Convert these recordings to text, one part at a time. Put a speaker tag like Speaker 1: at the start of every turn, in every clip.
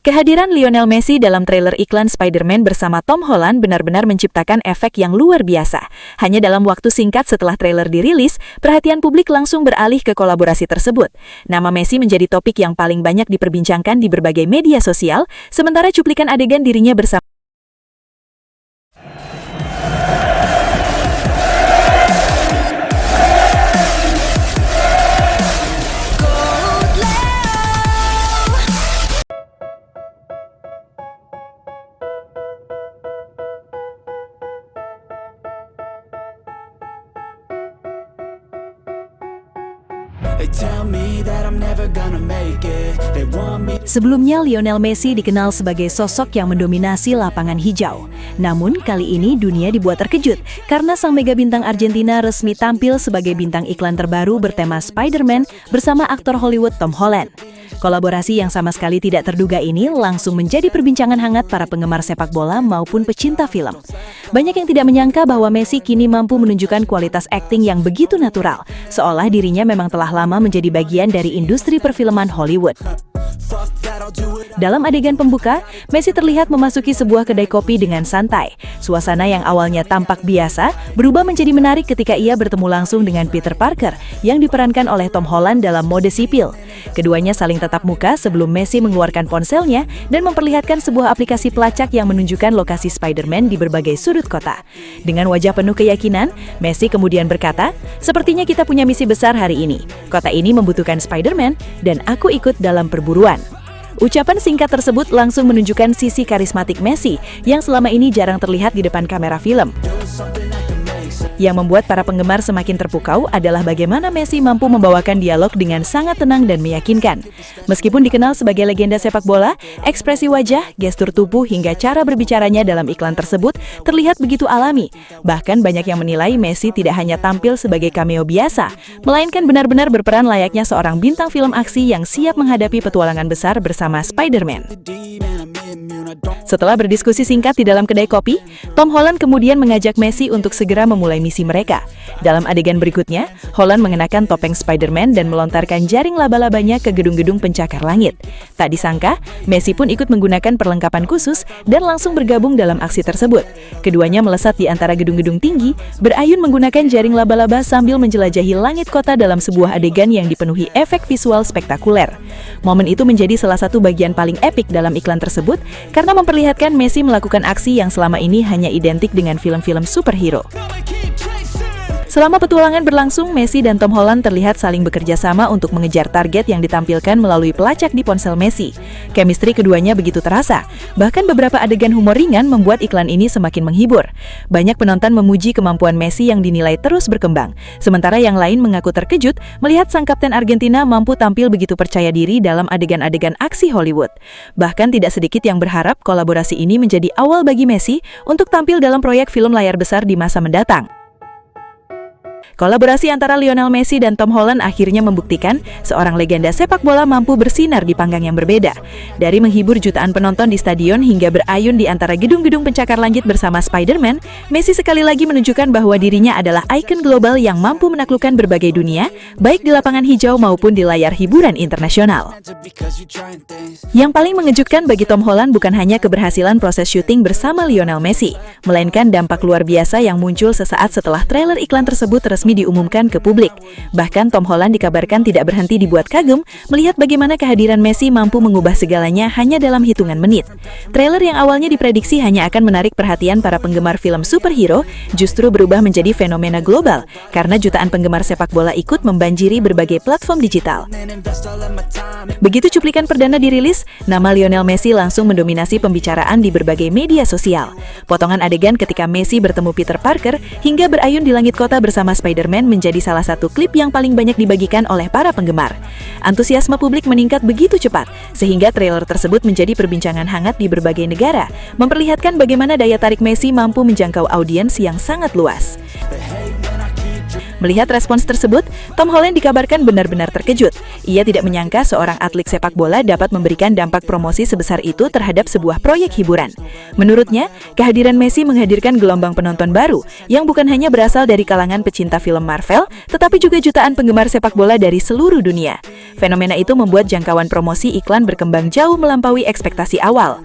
Speaker 1: Kehadiran Lionel Messi dalam trailer iklan Spider-Man bersama Tom Holland benar-benar menciptakan efek yang luar biasa. Hanya dalam waktu singkat setelah trailer dirilis, perhatian publik langsung beralih ke kolaborasi tersebut. Nama Messi menjadi topik yang paling banyak diperbincangkan di berbagai media sosial, sementara cuplikan adegan dirinya bersama Sebelumnya, Lionel Messi dikenal sebagai sosok yang mendominasi lapangan hijau. Namun, kali ini dunia dibuat terkejut karena sang mega bintang Argentina resmi tampil sebagai bintang iklan terbaru bertema Spider-Man bersama aktor Hollywood Tom Holland. Kolaborasi yang sama sekali tidak terduga ini langsung menjadi perbincangan hangat para penggemar sepak bola maupun pecinta film. Banyak yang tidak menyangka bahwa Messi kini mampu menunjukkan kualitas akting yang begitu natural, seolah dirinya memang telah lama menjadi bagian dari industri perfilman Hollywood. Dalam adegan pembuka, Messi terlihat memasuki sebuah kedai kopi dengan santai. Suasana yang awalnya tampak biasa berubah menjadi menarik ketika ia bertemu langsung dengan Peter Parker yang diperankan oleh Tom Holland dalam mode sipil. Keduanya saling tatap muka sebelum Messi mengeluarkan ponselnya dan memperlihatkan sebuah aplikasi pelacak yang menunjukkan lokasi Spider-Man di berbagai sudut kota. Dengan wajah penuh keyakinan, Messi kemudian berkata, "Sepertinya kita punya misi besar hari ini. Kota ini membutuhkan Spider-Man dan aku ikut dalam perburuan." Ucapan singkat tersebut langsung menunjukkan sisi karismatik Messi yang selama ini jarang terlihat di depan kamera film. Yang membuat para penggemar semakin terpukau adalah bagaimana Messi mampu membawakan dialog dengan sangat tenang dan meyakinkan. Meskipun dikenal sebagai legenda sepak bola, ekspresi wajah, gestur tubuh hingga cara berbicaranya dalam iklan tersebut terlihat begitu alami. Bahkan banyak yang menilai Messi tidak hanya tampil sebagai cameo biasa, melainkan benar-benar berperan layaknya seorang bintang film aksi yang siap menghadapi petualangan besar bersama Spider-Man. Setelah berdiskusi singkat di dalam kedai kopi, Tom Holland kemudian mengajak Messi untuk segera memulai misi mereka. Dalam adegan berikutnya, Holland mengenakan topeng Spider-Man dan melontarkan jaring laba-labanya ke gedung-gedung pencakar langit. Tak disangka, Messi pun ikut menggunakan perlengkapan khusus dan langsung bergabung dalam aksi tersebut. Keduanya melesat di antara gedung-gedung tinggi, berayun menggunakan jaring laba-laba sambil menjelajahi langit kota dalam sebuah adegan yang dipenuhi efek visual spektakuler. Momen itu menjadi salah satu bagian paling epik dalam iklan tersebut karena memperlihatkan Messi melakukan aksi yang selama ini hanya identik dengan film-film superhero. Selama petualangan berlangsung, Messi dan Tom Holland terlihat saling bekerja sama untuk mengejar target yang ditampilkan melalui pelacak di ponsel Messi. Chemistry keduanya begitu terasa, bahkan beberapa adegan humor ringan membuat iklan ini semakin menghibur. Banyak penonton memuji kemampuan Messi yang dinilai terus berkembang, sementara yang lain mengaku terkejut melihat sang kapten Argentina mampu tampil begitu percaya diri dalam adegan-adegan aksi Hollywood. Bahkan tidak sedikit yang berharap kolaborasi ini menjadi awal bagi Messi untuk tampil dalam proyek film layar besar di masa mendatang. Kolaborasi antara Lionel Messi dan Tom Holland akhirnya membuktikan seorang legenda sepak bola mampu bersinar di panggung yang berbeda. Dari menghibur jutaan penonton di stadion hingga berayun di antara gedung-gedung pencakar langit bersama Spider-Man, Messi sekali lagi menunjukkan bahwa dirinya adalah ikon global yang mampu menaklukkan berbagai dunia, baik di lapangan hijau maupun di layar hiburan internasional. Yang paling mengejutkan bagi Tom Holland bukan hanya keberhasilan proses syuting bersama Lionel Messi, melainkan dampak luar biasa yang muncul sesaat setelah trailer iklan tersebut resmi diumumkan ke publik. Bahkan Tom Holland dikabarkan tidak berhenti dibuat kagum melihat bagaimana kehadiran Messi mampu mengubah segalanya hanya dalam hitungan menit. Trailer yang awalnya diprediksi hanya akan menarik perhatian para penggemar film superhero justru berubah menjadi fenomena global karena jutaan penggemar sepak bola ikut membanjiri berbagai platform digital. Begitu cuplikan perdana dirilis, nama Lionel Messi langsung mendominasi pembicaraan di berbagai media sosial. Potongan adegan ketika Messi bertemu Peter Parker hingga berayun di langit kota bersama Spider-Man menjadi salah satu klip yang paling banyak dibagikan oleh para penggemar. Antusiasme publik meningkat begitu cepat, sehingga trailer tersebut menjadi perbincangan hangat di berbagai negara, memperlihatkan bagaimana daya tarik Messi mampu menjangkau audiens yang sangat luas. Melihat respons tersebut, Tom Holland dikabarkan benar-benar terkejut. Ia tidak menyangka seorang atlet sepak bola dapat memberikan dampak promosi sebesar itu terhadap sebuah proyek hiburan. Menurutnya, kehadiran Messi menghadirkan gelombang penonton baru yang bukan hanya berasal dari kalangan pecinta film Marvel, tetapi juga jutaan penggemar sepak bola dari seluruh dunia. Fenomena itu membuat jangkauan promosi iklan berkembang jauh melampaui ekspektasi awal.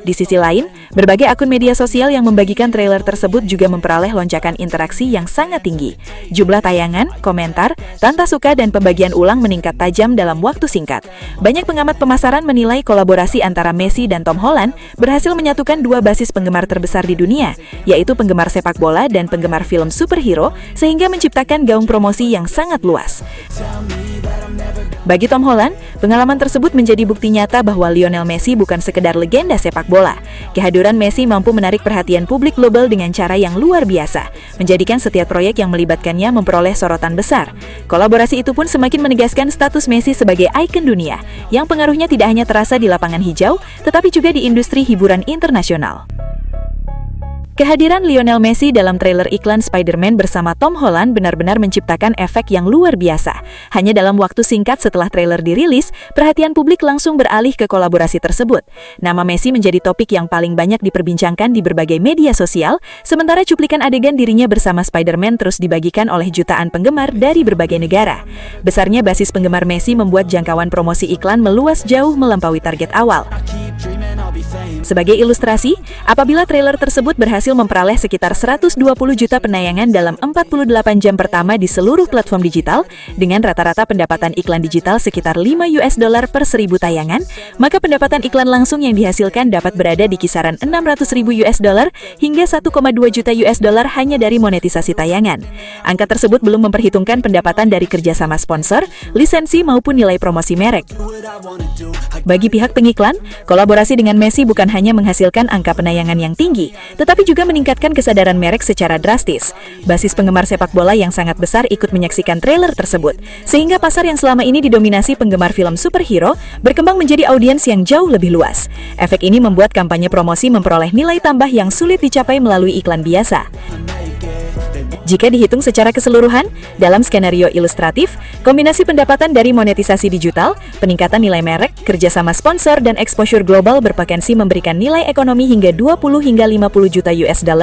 Speaker 1: Di sisi lain, berbagai akun media sosial yang membagikan trailer tersebut juga memperoleh lonjakan interaksi yang sangat tinggi. Jumlah tayangan, komentar, tanda suka, dan pembagian ulang meningkat tajam dalam waktu singkat. Banyak pengamat pemasaran menilai kolaborasi antara Messi dan Tom Holland berhasil menyatukan dua basis penggemar terbesar di dunia, yaitu penggemar sepak bola dan penggemar film superhero, sehingga menciptakan gaung promosi yang sangat luas. Bagi Tom Holland, pengalaman tersebut menjadi bukti nyata bahwa Lionel Messi bukan sekedar legenda sepak bola. Kehadiran Messi mampu menarik perhatian publik global dengan cara yang luar biasa, menjadikan setiap proyek yang melibatkannya memperoleh sorotan besar. Kolaborasi itu pun semakin menegaskan status Messi sebagai ikon dunia, yang pengaruhnya tidak hanya terasa di lapangan hijau, tetapi juga di industri hiburan internasional. Kehadiran Lionel Messi dalam trailer iklan Spider-Man bersama Tom Holland benar-benar menciptakan efek yang luar biasa. Hanya dalam waktu singkat setelah trailer dirilis, perhatian publik langsung beralih ke kolaborasi tersebut. Nama Messi menjadi topik yang paling banyak diperbincangkan di berbagai media sosial, sementara cuplikan adegan dirinya bersama Spider-Man terus dibagikan oleh jutaan penggemar dari berbagai negara. Besarnya basis penggemar Messi membuat jangkauan promosi iklan meluas jauh melampaui target awal. Sebagai ilustrasi, apabila trailer tersebut berhasil memperoleh sekitar 120 juta penayangan dalam 48 jam pertama di seluruh platform digital, dengan rata-rata pendapatan iklan digital sekitar $5 per 1000 tayangan, maka pendapatan iklan langsung yang dihasilkan dapat berada di kisaran $600.000 hingga $1,2 juta hanya dari monetisasi tayangan. Angka tersebut belum memperhitungkan pendapatan dari kerjasama sponsor, lisensi maupun nilai promosi merek. Bagi pihak pengiklan, kolaborasi dengan Messi bukan hanya menghasilkan angka penayangan yang tinggi, tetapi juga meningkatkan kesadaran merek secara drastis. Basis penggemar sepak bola yang sangat besar ikut menyaksikan trailer tersebut, sehingga pasar yang selama ini didominasi penggemar film superhero berkembang menjadi audiens yang jauh lebih luas. Efek ini membuat kampanye promosi memperoleh nilai tambah yang sulit dicapai melalui iklan biasa. Jika dihitung secara keseluruhan, dalam skenario ilustratif, kombinasi pendapatan dari monetisasi digital, peningkatan nilai merek, kerjasama sponsor, dan exposure global berpotensi memberikan nilai ekonomi hingga 20 hingga 50 juta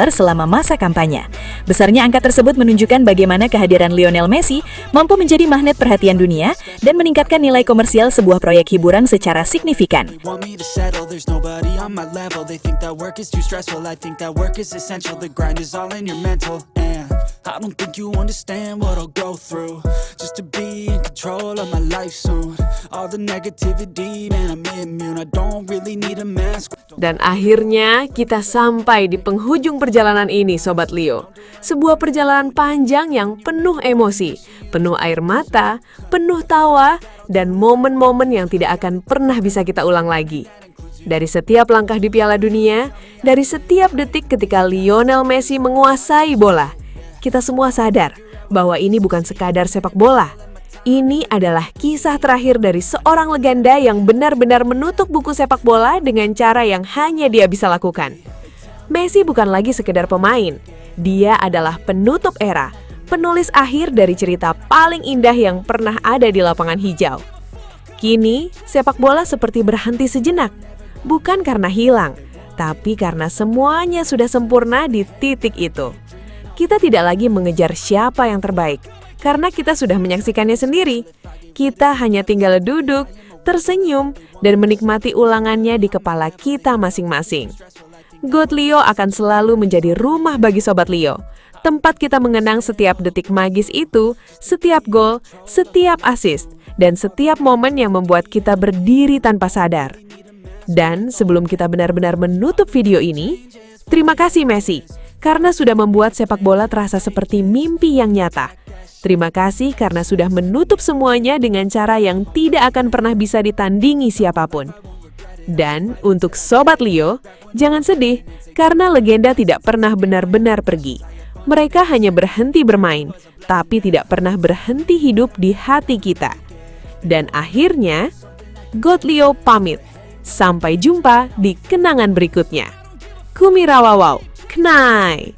Speaker 1: selama masa kampanye. Besarnya angka tersebut menunjukkan bagaimana kehadiran Lionel Messi mampu menjadi magnet perhatian dunia dan meningkatkan nilai komersial sebuah proyek hiburan secara signifikan.
Speaker 2: I don't think you understand what I'll go through just to be in control of my life soon. All the negativity, man, I'm immune. I don't really need a mask.
Speaker 3: Dan akhirnya kita sampai di penghujung perjalanan ini, Sobat Leo. Sebuah perjalanan panjang yang penuh emosi, penuh air mata, penuh tawa, dan momen-momen yang tidak akan pernah bisa kita ulang lagi. Dari setiap langkah di Piala Dunia, dari setiap detik ketika Lionel Messi menguasai bola, kita semua sadar bahwa ini bukan sekadar sepak bola. Ini adalah kisah terakhir dari seorang legenda yang benar-benar menutup buku sepak bola dengan cara yang hanya dia bisa lakukan. Messi bukan lagi sekedar pemain. Dia adalah penutup era, penulis akhir dari cerita paling indah yang pernah ada di lapangan hijau. Kini, sepak bola seperti berhenti sejenak. Bukan karena hilang, tapi karena semuanya sudah sempurna di titik itu. Kita tidak lagi mengejar siapa yang terbaik, karena kita sudah menyaksikannya sendiri. Kita hanya tinggal duduk, tersenyum, dan menikmati ulangannya di kepala kita masing-masing. GOAT Leo akan selalu menjadi rumah bagi Sobat Leo, tempat kita mengenang setiap detik magis itu, setiap gol, setiap assist, dan setiap momen yang membuat kita berdiri tanpa sadar. Dan sebelum kita benar-benar menutup video ini, terima kasih Messi, karena sudah membuat sepak bola terasa seperti mimpi yang nyata. Terima kasih karena sudah menutup semuanya dengan cara yang tidak akan pernah bisa ditandingi siapapun. Dan untuk Sobat Leo, jangan sedih karena legenda tidak pernah benar-benar pergi. Mereka hanya berhenti bermain, tapi tidak pernah berhenti hidup di hati kita. Dan akhirnya, GOAT Leo pamit. Sampai jumpa di kenangan berikutnya. Kumirawawau. Knai.